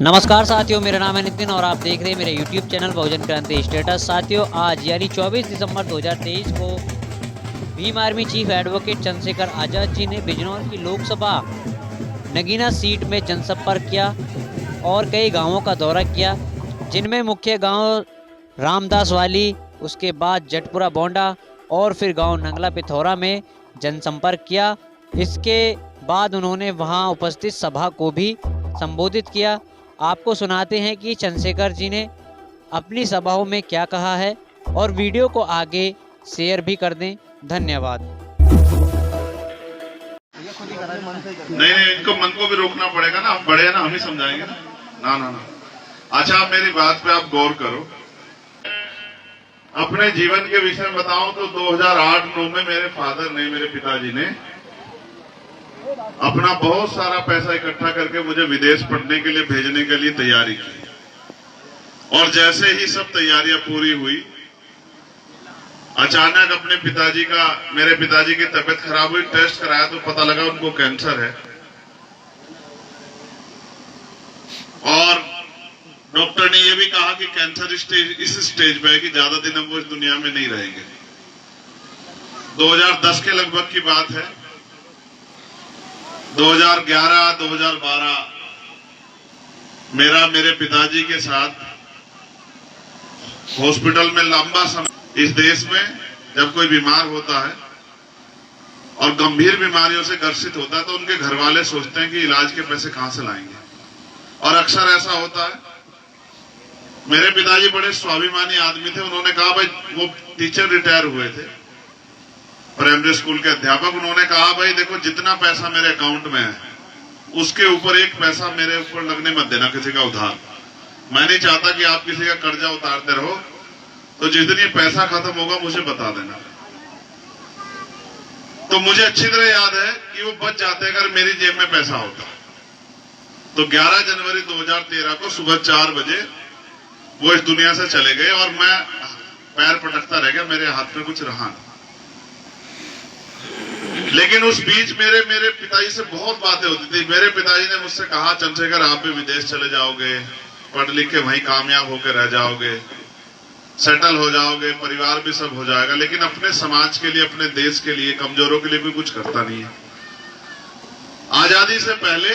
नमस्कार साथियों, मेरा नाम है नितिन और आप देख रहे हैं मेरे YouTube चैनल बहुजन क्रांति स्टेटस। साथियों, आज यानी 24 दिसंबर 2023 को Bhim army chief advocate Chandrashekhar Azad ji ने बिजनौर की लोकसभा नगीना सीट में जनसंपर्क किया और कई गांवों का दौरा किया, जिनमें मुख्य गांव रामदास वाली, उसके बाद जटपुरा बोंडा और फिर गांव नंगला पिथौरा में जनसंपर्क किया। इसके बाद उन्होंने वहां उपस्थित सभा को भी संबोधित किया। आपको सुनाते हैं कि चंद्रशेखर जी ने अपनी सभाओं में क्या कहा है और वीडियो को आगे शेयर भी कर दें। धन्यवाद। नहीं, इनको मन को भी रोकना पड़ेगा ना, आप बड़े हैं ना, हम ही समझाएंगे ना। ना ना ना, अच्छा आप मेरी बात पे आप गौर करो। अपने जीवन के विषय में बताऊं तो 2008-9 में मेरे फादर ने, मेरे पिताजी ने अपना बहुत सारा पैसा इकट्ठा करके मुझे विदेश पढ़ने के लिए भेजने के लिए तैयारी की। और जैसे ही सब तैयारियां पूरी हुई, अचानक मेरे पिताजी की तबीयत खराब हुई। टेस्ट कराया तो पता लगा उनको कैंसर है और डॉक्टर ने यह भी कहा कि कैंसर इस स्टेज पे है कि ज्यादा दिन हम वो इस दुनिया में नहीं रहेंगे। 2010 के लगभग की बात है। 2011-2012 मेरे पिताजी के साथ हॉस्पिटल में लंबा समय। इस देश में जब कोई बीमार होता है और गंभीर बीमारियों से ग्रसित होता है तो उनके घर वाले सोचते हैं कि इलाज के पैसे कहां से लाएंगे, और अक्सर ऐसा होता है। मेरे पिताजी बड़े स्वाभिमानी आदमी थे। उन्होंने कहा, भाई वो टीचर रिटायर हुए थे, प्राइमरी स्कूल के अध्यापक। उन्होंने कहा, भाई देखो जितना पैसा मेरे अकाउंट में है उसके ऊपर एक पैसा मेरे ऊपर लगने मत देना किसी का उधार। मैं नहीं चाहता कि आप किसी का कर्जा उतारते रहो, तो जिस दिन ये पैसा खत्म होगा मुझे बता देना। तो मुझे अच्छी तरह याद है कि वो बच जाते अगर मेरी जेब में पैसा होता। तो 11 जनवरी 2013 को सुबह 4 बजे वो इस दुनिया से चले गए और मैं पैर पटकता रह गया, मेरे हाथ में कुछ रहा नहीं। लेकिन उस बीच मेरे पिताजी से बहुत बातें होती थी। मेरे पिताजी ने मुझसे कहा, चंद्रशेखर आप भी विदेश चले जाओगे, पढ़ लिख के वहीं कामयाब होकर रह जाओगे, सेटल हो जाओगे, परिवार भी सब हो जाएगा, लेकिन अपने समाज के लिए, अपने देश के लिए, कमजोरों के लिए कोई कुछ करता नहीं है। आजादी से पहले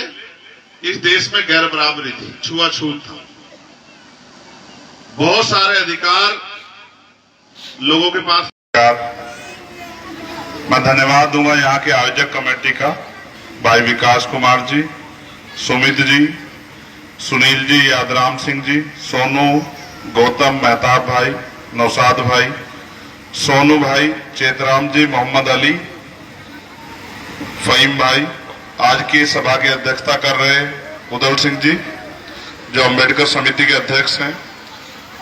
इस देश में गैर बराबरी थी, छुआछूत था, बहुत सारे अधिकार लोगों के पास। मैं धन्यवाद दूंगा यहाँ के आयोजक कमेटी का, भाई विकास कुमार जी, सुमित जी, सुनील जी, यादराम सिंह जी, सोनू, गौतम, मेहताब भाई, नौसाद भाई, सोनू भाई, चेतराम जी, मोहम्मद अली, फहीम भाई, आज की सभा की अध्यक्षता कर रहे उदल सिंह जी जो अम्बेडकर समिति के अध्यक्ष हैं,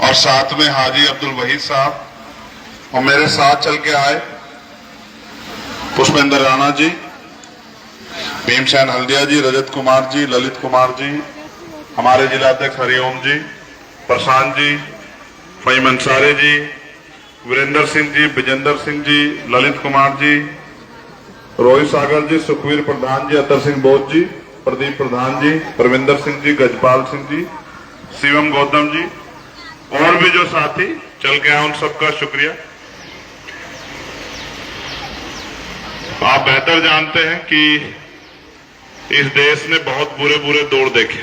और साथ में हाजी अब्दुल वहीद साहब, और मेरे साथ चल के आए पुष्पेंद्र राणा जी, भीमसेन हल्दिया जी, रजत कुमार जी, ललित कुमार जी, हमारे जिला अध्यक्ष हरिओम जी, प्रशांत जी, फहीम अंसारी जी, वीरेंद्र सिंह जी, विजेंद्र सिंह जी, ललित कुमार जी, रोहित सागर जी, सुखवीर प्रधान जी, अतर सिंह बोध जी, प्रदीप प्रधान जी, परविंदर सिंह जी, गजपाल सिंह जी, शिवम गौतम जी, और भी जो साथी चल के आए उन सबका शुक्रिया। आप बेहतर जानते हैं कि इस देश ने बहुत बुरे बुरे दौर देखे,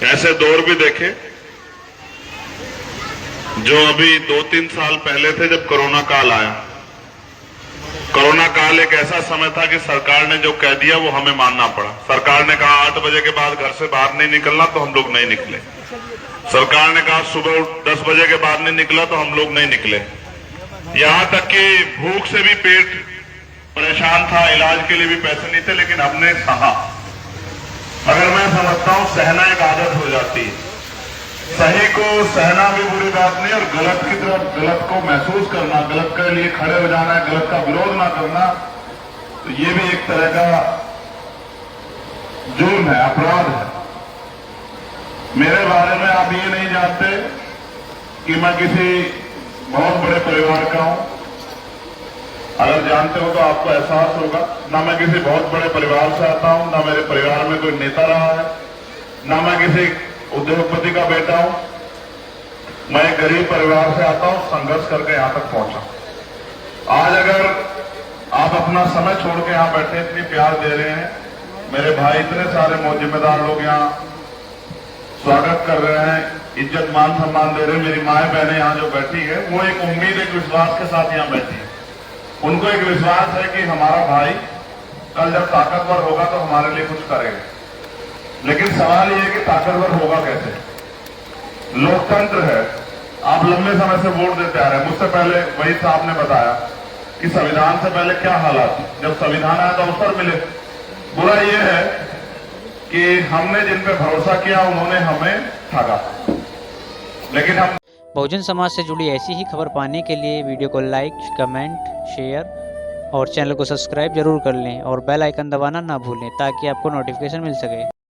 ऐसे दौर भी देखे जो अभी 2-3 साल पहले थे जब कोरोना काल आया। कोरोना काल एक ऐसा समय था कि सरकार ने जो कह दिया वो हमें मानना पड़ा। सरकार ने कहा 8 बजे के बाद घर से बाहर नहीं निकलना, तो हम लोग नहीं निकले। सरकार ने कहा सुबह 10 बजे के बाद नहीं निकला, तो हम लोग नहीं निकले। यहां तक कि भूख से भी पेट परेशान था, इलाज के लिए भी पैसे नहीं थे, लेकिन हमने सहा। अगर मैं समझता हूं सहना एक आदत हो जाती है, सही को सहना भी बुरी बात नहीं, और गलत की तरफ, गलत को महसूस करना, गलत के लिए खड़े हो जाना, गलत का विरोध ना करना, तो ये भी एक तरह का जुर्म है, अपराध है। मेरे बारे में आप ये नहीं जानते कि मैं किसी बहुत बड़े परिवार का हूं। अगर जानते हो तो आपको एहसास होगा, ना मैं किसी बहुत बड़े परिवार से आता हूं, ना मेरे परिवार में कोई नेता रहा है, ना मैं किसी उद्योगपति का बेटा हूं। मैं एक गरीब परिवार से आता हूं, संघर्ष करके यहां तक पहुंचा। आज अगर आप अपना समय छोड़ के यहां बैठे इतनी प्यार दे रहे हैं, मेरे भाई इतने सारे जिम्मेदार लोग यहां स्वागत कर रहे हैं, इज्जत मान सम्मान दे रहे हैं, मेरी माए बहनें यहां जो बैठी है वो एक उम्मीद, एक विश्वास के साथ यहां बैठी है। उनको एक विश्वास है कि हमारा भाई कल जब ताकतवर होगा तो हमारे लिए कुछ करेगा। लेकिन सवाल यह है कि ताकतवर होगा कैसे? लोकतंत्र है, आप लंबे समय से वोट देते आ रहे हैं। मुझसे पहले वही साहब ने बताया कि संविधान से पहले क्या हालात, जब संविधान आया तो अवसर मिले। बुरा यह है कि हमने जिन पे भरोसा किया उन्होंने हमें ठगा, लेकिन हम बहुजन समाज से जुड़ी ऐसी ही खबर पाने के लिए वीडियो को लाइक, कमेंट, शेयर और चैनल को सब्सक्राइब जरूर कर लें और बेल आइकन दबाना ना भूलें ताकि आपको नोटिफिकेशन मिल सके।